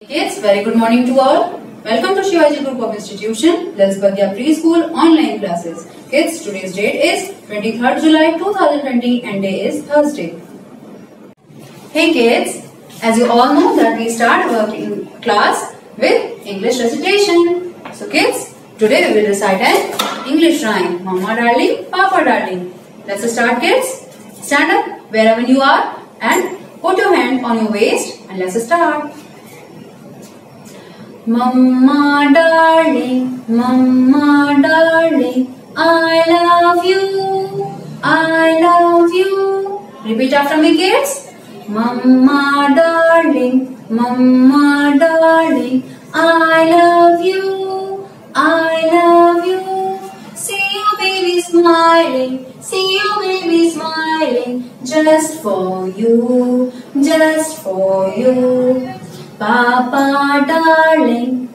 Kids, very good morning to all. Welcome to Shivaji Group of Institution, Lalsbagia Preschool online classes. Kids, today's date is 23rd July 2020 and day is Thursday. Hey kids, as you all know that we start our class with English recitation. So kids, today we will recite an English rhyme. Mama darling, Papa darling. Let's start kids. Stand up wherever you are and put your hand on your waist and let's start. Mama darling, I love you, I love you. Repeat after me kids. Mama darling, I love you, I love you. See you baby smiling, see you baby smiling. Just for you, just for you. Papa darling,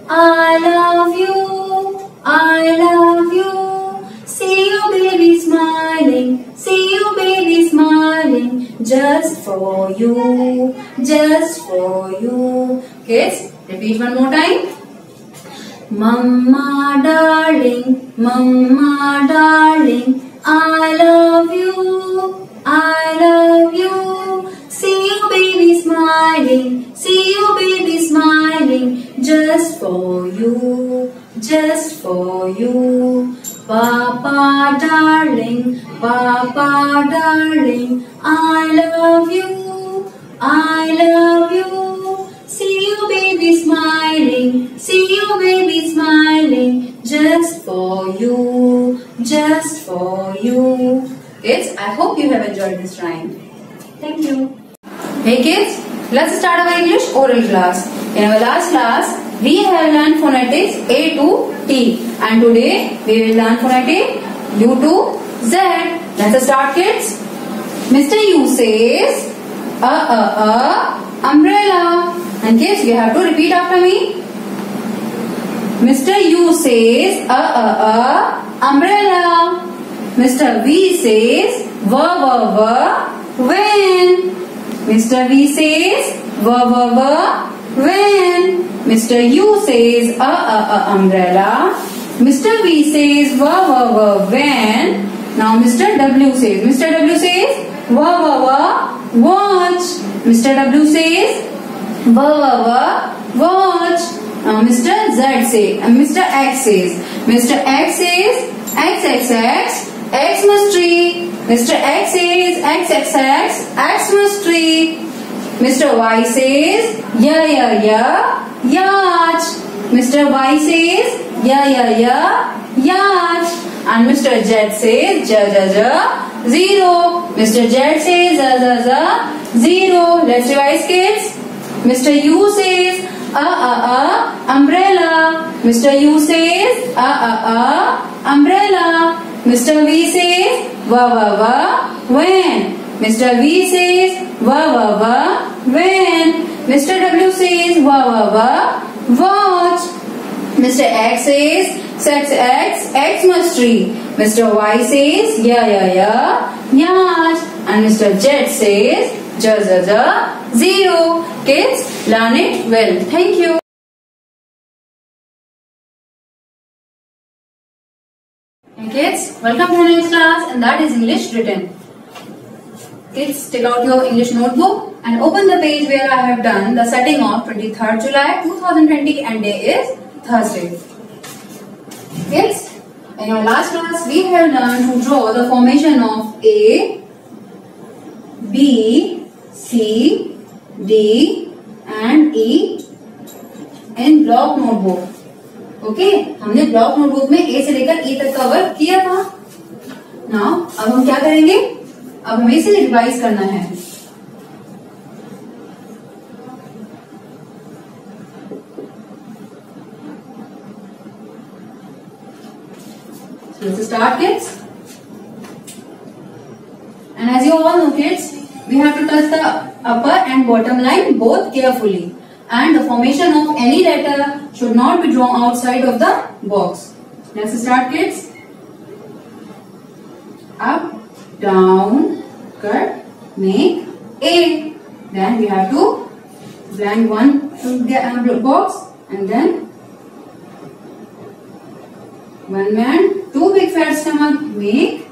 I love you, I love you. See you baby smiling, see you baby smiling. Just for you, just for you. Kids, repeat one more time. Mama darling, I love you, I love you. See you baby smiling, see you baby smiling. Just for you, just for you. Papa darling, I love you, I love you. See you baby smiling, see you baby smiling. Just for you, just for you. Kids, I hope you have enjoyed this rhyme. Thank you. Hey kids, let's start our English oral class. In our last class, we have learned phonetics A to T, and today we will learn phonetic U to Z. Let's start kids. Mr. U says umbrella, and kids you have to repeat after me. Mr. U says umbrella. Mr. V says when. Mr. V says when. Mr. U says umbrella. Mr. V says when. Now Mr. W says. Mr. W says watch. Mr. W says watch. Now Mr. Z says. Mr. X says. Mr. X says Xmas-tree. Mr. X says Xmas-tree. Mr. Y says yacht. Mr. Y says yacht. And Mr. Z says zero. Mr. Z says zero. Let's revise kids. Mr. U says umbrella. Mr. U says umbrella. Mr. V says when. Mr. V says when. Mr. W says watch. Mr. X says Xmas-tree. Mr. Y says yacht. And Mr. Z says zero. Kids, learn it well. Thank you. Kids, welcome to the next class, and that is English written. Kids, take out your English notebook and open the page where I have done the setting of 23rd July 2020 and day is Thursday. Kids, in our last class we have learned to draw the formation of A, B, C, D and E in block notebook. Okay हमने block notebook में ए से लेकर ई तक का work किया था. Now अब हम क्या करेंगे, अब हमें इसे रिवाइज करना है. Let's start kids. And as you all know kids, we have to touch the upper and bottom line both carefully. And the formation of any letter should not be drawn outside of the box. Let's start kids. Up, down, cut, make A. Then we have to blank one box, and then one man, two big fat stomach make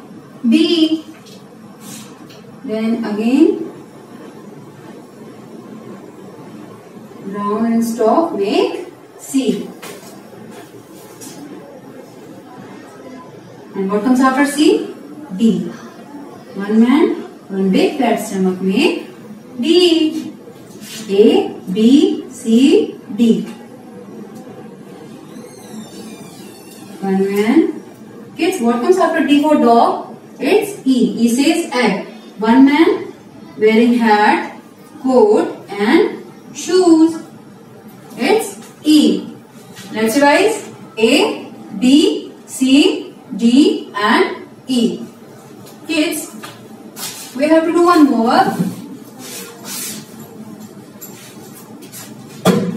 B. Then again round and stalk make C. And what comes after C? D. One man, one big fat stomach make D. A, B, C, D. One man. Kids, what comes after D for dog? It's E. E says egg. One man wearing hat, coat and shoes. It's E. Let's revise. A, B, C, D and E. Kids, we have to do one more work.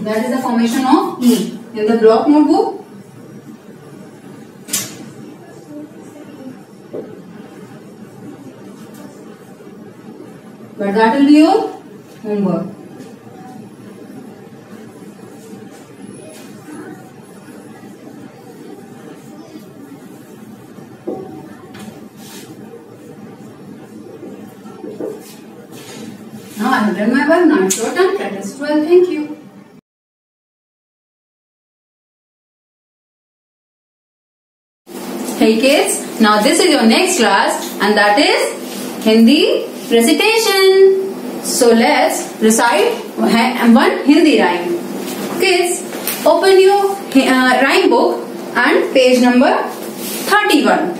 That is the formation of E. In the block notebook, but that will be your homework. Now I have done my work. Now it's your turn. Practice 12. Thank you. Hey kids, now this is your next class and that is Hindi recitation. So let's recite one Hindi rhyme. Kids, open your rhyme book and page number 31.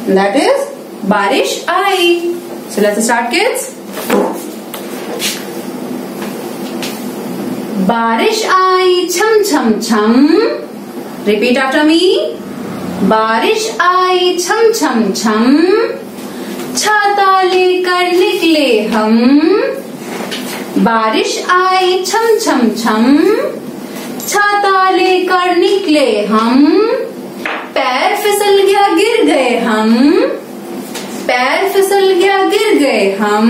That is Barish Aayi. So let's start, kids. Barish aayi chham chham chham. Repeat after me. बारिश आई छम छम छम, छाता लेकर निकले हम। बारिश आई छम छम छम, छाता लेकर निकले हम। पैर फिसल गया गिर गए हम, पैर फिसल गया गिर गए हम।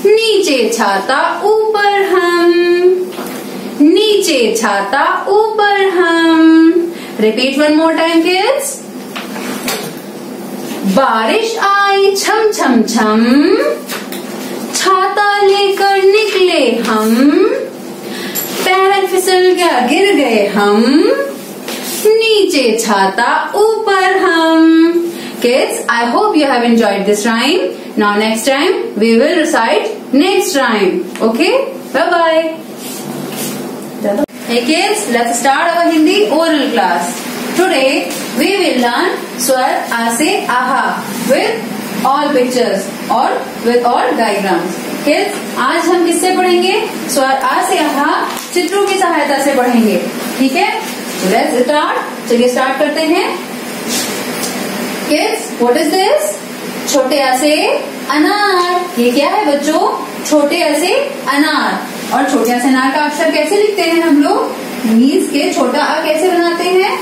नीचे छाता ऊपर हम, नीचे छाता ऊपर हम। Repeat one more time, kids. बारिश आई छम छम छम, छाता लेकर निकले हम। पैर फिसल गया गिर गए हम, नीचे छाता ऊपर हम। Kids, I hope you have enjoyed this rhyme. Now next time we will recite next rhyme. Okay? Bye bye. Hey kids, let's start our Hindi oral class. Today we will learn Swar A se Aha with all pictures or with all diagrams. Kids, आज हम किससे पढ़ेंगे? स्वर आ से आहा चित्रों की सहायता से पढ़ेंगे। ठीक है? Let's start. चलिए स्टार्ट करते हैं। Kids, what is this? छोटे आ से अनार। ये क्या है बच्चों? छोटे आ से अनार। और छोटे आ से अनार का अक्षर कैसे लिखते हैं हम लोग? मीन्स के छोटा आ कैसे बनाते हैं?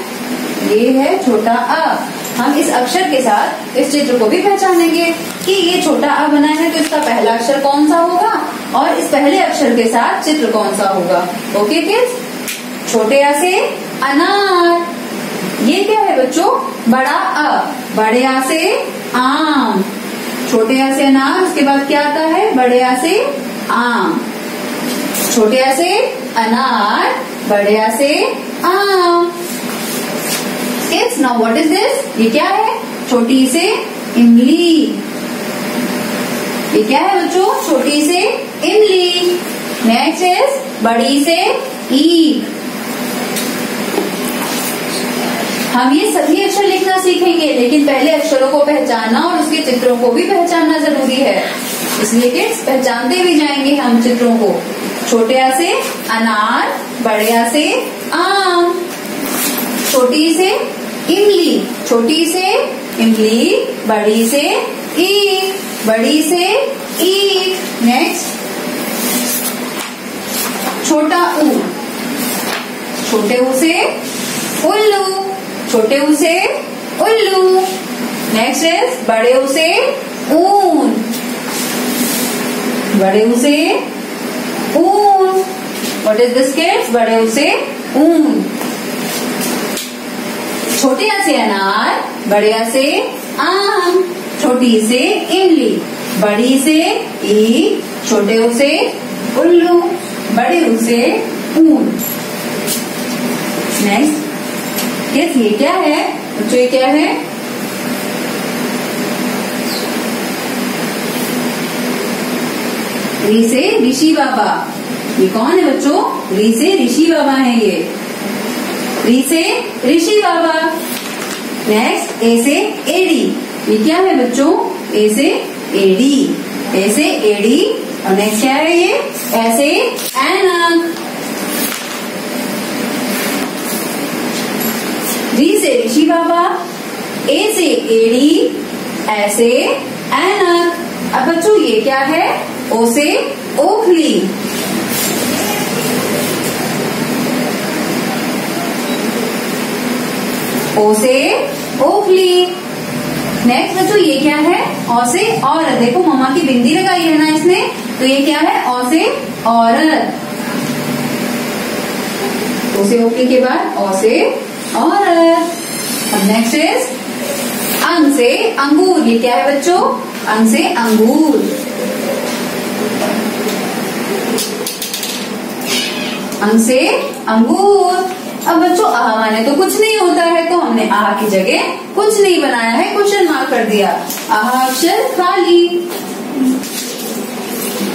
ये है छोटा आ। हम इस अक्षर के साथ इस चित्र को भी पहचानेंगे कि ये छोटा आ बना है, तो इसका पहला अक्षर कौन सा होगा और इस पहले अक्षर के साथ चित्र कौन सा होगा। ओके किड्स, छोटे आ से अनार। ये क्या है बच्चों? बड़ा आ। बड़े आ से आम। छोटे आ से अनार, उसके बाद क्या आता है? बड़े आ से आम। छोटे आ से अनार, बड़े आ से आम। Kids, now what is this? ये क्या है? छोटी से इमली। ये क्या है बच्चों? छोटी से इमली। नेक्स्ट इज बड़ी से ईख। हम ये सभी अक्षर लिखना सीखेंगे, लेकिन पहले अक्षरों को पहचानना और उसके चित्रों को भी पहचानना जरूरी है। इसलिए किड्स पहचानते भी जाएंगे हम चित्रों को। छोटे आ से अनार, बड़े आ से आम। छोटी से इमली, छोटी से इमली, बड़ी से ईख, बड़ी से ईख। नेक्स्ट छोटा ऊ। छोटे ऊ से उल्लू, छोटे ऊ से उल्लू। नेक्स्ट इज बड़े ऊ से ऊन, बड़े ऊ से ऊन। What is this kids? बड़े उसे ऊन। छोटे आ से अनार, बड़े आ से आम, छोटी से इमली, बड़ी से ईख, छोटे ऊ से उल्लू, बड़े ऊ से ऊन। नेक्स्ट किड्स, ये क्या है बच्चों? ये क्या है? री से ऋषि बाबा। ये कौन है बच्चों? री से ऋषि बाबा है ये। री से ऋषि बाबा। नेक्स्ट ए से एडी। ये क्या है बच्चों? ए से एडी। ए से एडी। और नेक्स्ट क्या है ये? ऐसे ऐनक। री से ऋषि बाबा, ए से एडी, ऐसे ऐनक। अब बच्चों ये क्या है? ओ से ओखली। ओ से ओखली। नेक्स्ट बच्चों ये क्या है? औ से औरत। देखो मम्मा की बिंदी लगाई है ना इसने, तो ये क्या है? औ से औरत। ओ से ओखली के बाद औ से औरत। अब नेक्स्ट इज अंग से अंगूर। ये क्या है बच्चों? अंग से अंगूर। अंग से अंगूर। अब बच्चों आह माने तो कुछ नहीं होता है, तो हमने आह की जगह कुछ नहीं बनाया है, क्वेश्चन मार्क कर दिया। आह अक्षर खाली।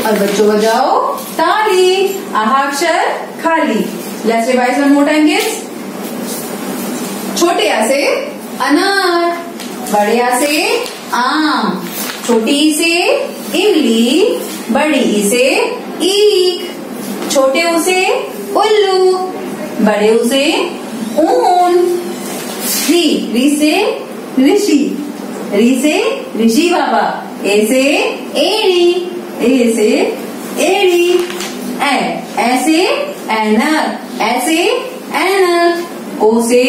और बच्चों बजाओ ताली। आह अक्षर खाली। Let's revise one more time kids. छोटे आ से अनार, बड़े आ से आम, छोटी ई से इमली, बड़ी ई से ईख, छोटे ऊ से उल्लू, बड़े ऊ से ऊन। री से ऋषि। री से ऋषि बाबा। ए से एड़ी। ए से एड़ी। ऐसे ऐनक। ऐसे ऐनक। ओ से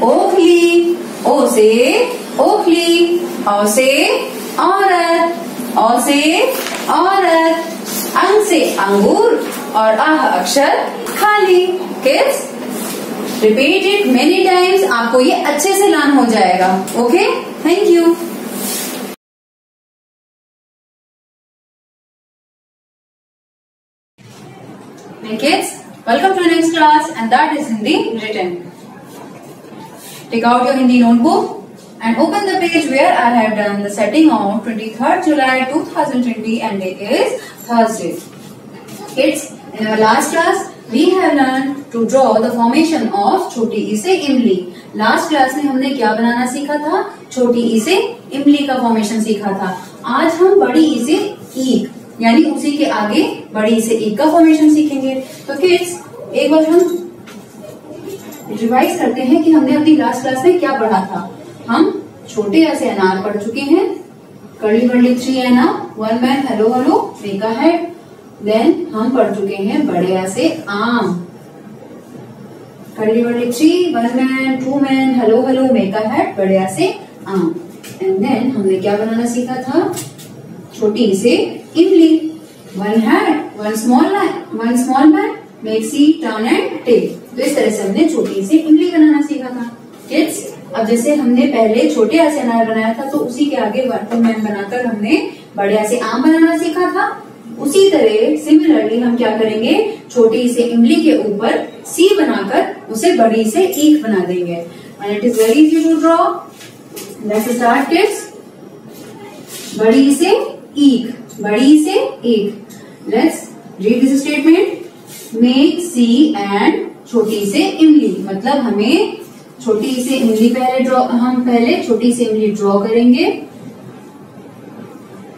ओखली। ओ से ओखली। औ से औरत। औ से औरत। अंग से अंगूर और आह अक्षर खाली। Kids repeat it many times, आपको ये अच्छे से लर्न हो जाएगा। Okay, thank you. Kids, welcome to the next class, and that is Hindi written. Take out your Hindi notebook and open the page where I have done the setting of 23rd July 2020, and it is Thursday. Kids, in our last class we have learned to draw the formation of छोटी ई से इमली। Last class में हमने क्या बनाना सीखा था? छोटी ई से इमली का फॉर्मेशन सीखा था। आज हम बड़ी ई से ईख, यानी उसी के आगे बड़ी से ईख का फॉर्मेशन सीखेंगे। तो किड्स एक बार हम रिवाइज करते हैं कि हमने अपनी लास्ट क्लास में क्या पढ़ा था। हम छोटे आ से अनार पढ़ चुके हैं, कर्ली वर्ली 3 ऐना, 1 man, hello hello, make a head. Then हम पढ़ चुके हैं बड़े आ से आम, curly whirly 3, 1 man, 2 man, hello hello, make a head, बड़े आ से आम। एंड देन हमने क्या बनाना सीखा था? छोटी से इमली, 1 head, 1 small man, make C, turn and tail. तो इस तरह से हमने छोटी से इमली बनाना सीखा था। किड्स अब जैसे हमने पहले छोटे आ से अनार बनाया था, तो उसी के आगे 1 2 मैन बनाकर हमने बड़े आ से आम बनाना सीखा था। उसी तरह सिमिलरली हम क्या करेंगे? छोटी से इमली के ऊपर सी बनाकर उसे बड़ी से ईख बना देंगे। And it is very easy to draw. Let's start kids. बड़ी से ईख, बड़ी से ईख। Let's read this statement. Make C and छोटी से इमली, मतलब हमें छोटी से इमली पहले छोटी से इमली ड्रॉ करेंगे,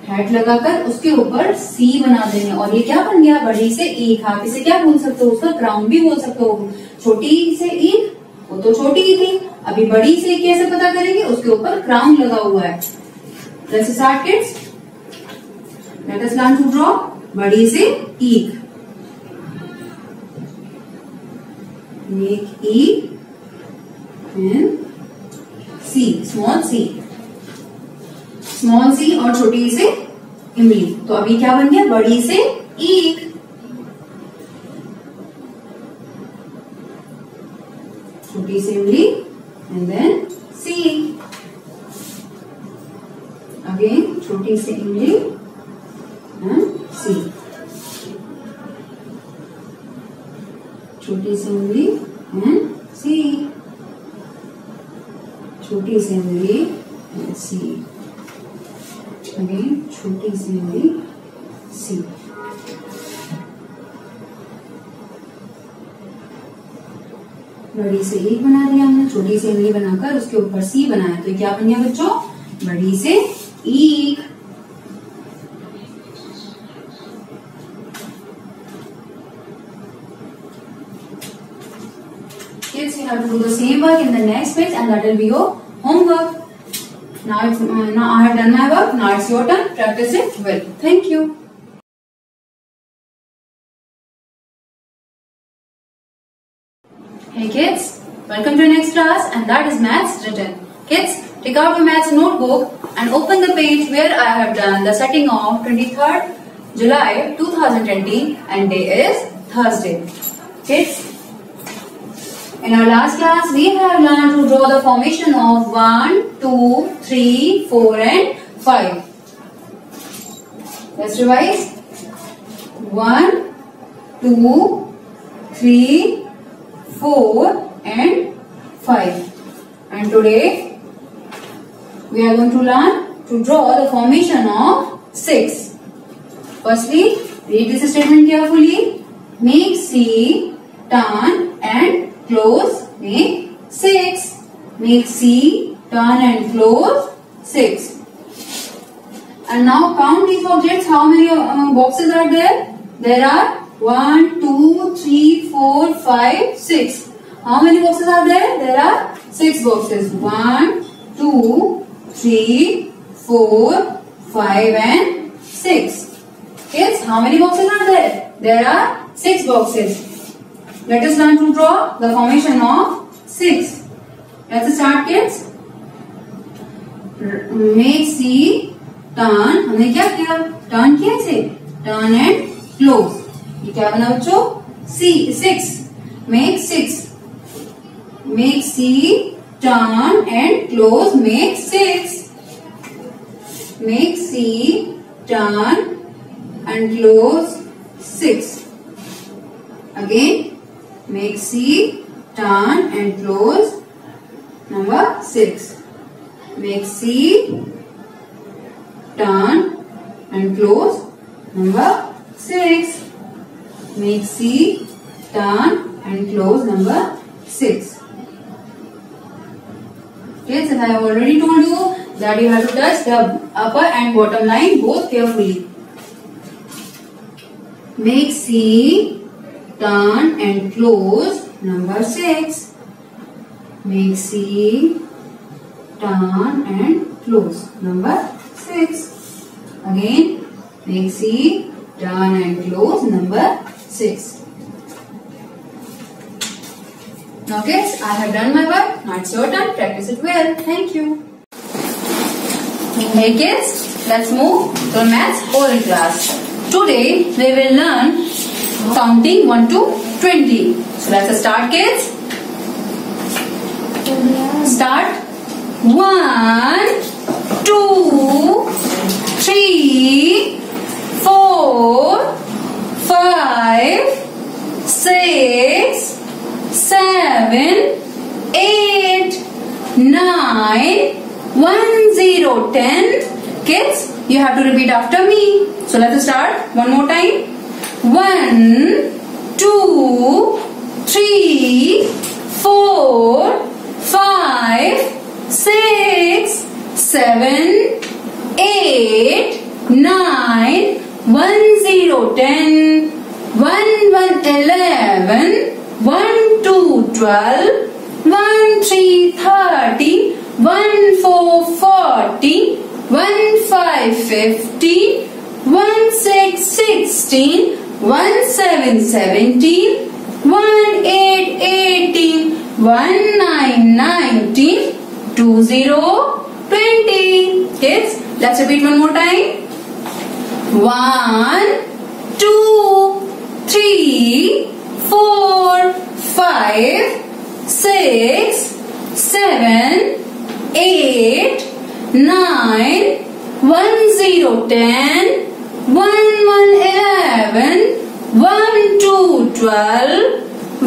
हैट लगाकर उसके ऊपर सी बना देंगे, और ये क्या बन गया? बड़ी से ईख। आप इसे क्या बोल सकते हो? उसका क्राउन भी बोल सकते हो। छोटी से ईख, वो तो छोटी ही थी, अभी बड़ी से कैसे पता करेंगे? उसके ऊपर क्राउन लगा हुआ है। Let's start kids. Let us learn to draw बड़ी से ईख। Make E and C, small C और छोटी से इमली। तो अभी क्या बन गया? बड़ी से ईख। सी उंगली and then C. Again छोटी सी उंगली and C. छोटी सी उंगली and C. छोटी सी उंगली and C. Again छोटी सी उंगली C. बड़ी से एक बना दिया हमने, छोटी सी उंगली बनाकर उसके ऊपर सी बनाया, तो क्या बन गया बच्चों? बड़ी से ईक. Kids, you have to do the same work in the next page, and that will be your homework. Now I have done my work. Now it's your turn. Practice it well. Thank you. Hey kids, welcome to your next class, and that is maths written. Kids, take out your maths notebook and open the page where I have done the setting of 23rd July 2020 and day is Thursday. Kids, in our last class we have learned to draw the formation of 1, 2, 3, 4 and 5. Let's revise. 1, 2, 3, 4 and 5. And today we are going to learn to draw the formation of 6. Firstly, read this statement carefully. Make C, turn and close, make 6. Make C, turn and close 6. And now count these objects. How many boxes are there? There are 1, 2, 3, 4, 5, 6. How many boxes are there? There are 6 boxes. 1, 2, 3, 4, 5 and 6. Kids, how many boxes are there? There are 6 boxes. Let us learn to draw the formation of 6. Let's start, kids. Make C, turn. हमने क्या किया? Turn किया इसे. Turn and close. ये क्या बना बच्चों? C, 6. Make 6. Make C, turn and close, make 6. Make C, turn and close 6. Again, make C, turn and close number 6. Make C, turn and close number 6. Make C, turn and close number 6. Kids, as I have already told you that you have to touch the upper and bottom line both carefully. Make C, turn and close number 6. Make C, turn and close number 6. Again, make C, turn and close number 6. Now kids, I have done my work. Now it's your turn. Practice it well. Thank you. Hey kids, let's move to maths oral class. Today we will learn counting 1 to 20. So let's start, kids. Start. 1, 2, 3, 4, 5, 6, 7, 8, 9, 1, 0, 10. Kids, you have to repeat after me. So let's start one more time. 1, 2, 3, 4, 5, 6, 7, 8, 9, 1, 0, 10, 1, 1, 11, 1, 2, 12, 1, 3, 13, 1, 4, 14, 1, 5, 15, 1, 6, 16, 1, 7, 17, 1, 8, 18, 1, 9, 19, 2, 0, 20. Kids, let's repeat one more time. 1, 2, 3, 4, 5, 6, 7, 8, 9, 1, 0, 10, 1, 1, 11, 1, 2, 12,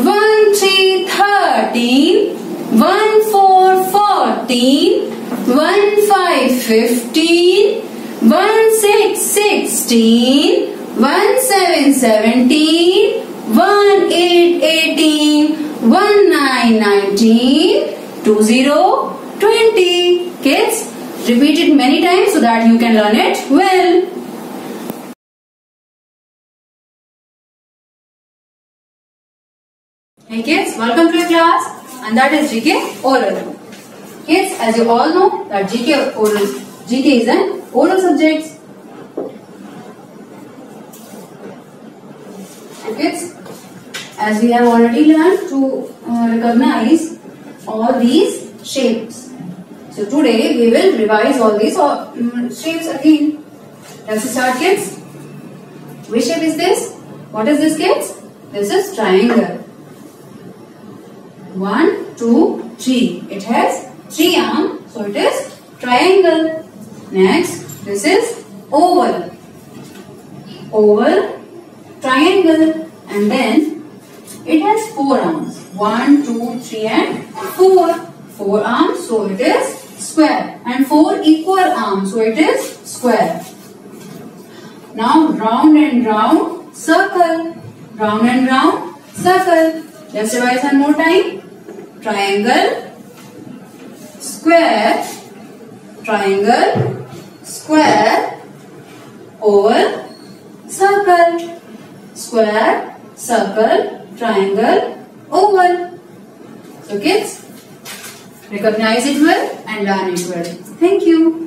1, 3, 13, 1, 4, 14, 1, 5, 15, 1, 6, 16, 1, 7, 17, 1, 8, 18, 1, 9, 19, 2, 0, 20. Kids, repeat it many times so that you can learn it well. Hey kids, welcome to your class, and that is GK Oral. Kids, as you all know that GK is an oral subject. So kids, as we have already learned to recognize all these shapes. So today we will revise all these shapes again. Let's start, kids. Which shape is this? What is this, kids? This is triangle. 1, 2, 3. It has 3 arms, so it is triangle. Next, this is oval. Oval, triangle, and then it has 4 arms. 1, 2, 3, and 4. 4 arms, so it is square, and 4 equal arms, so it is square. Now round and round, circle. Round and round, circle. Let's revise one more time. Triangle, square, triangle, square, oval, circle, square, circle, triangle, oval. So kids, recognize it well and learn it well. Thank you.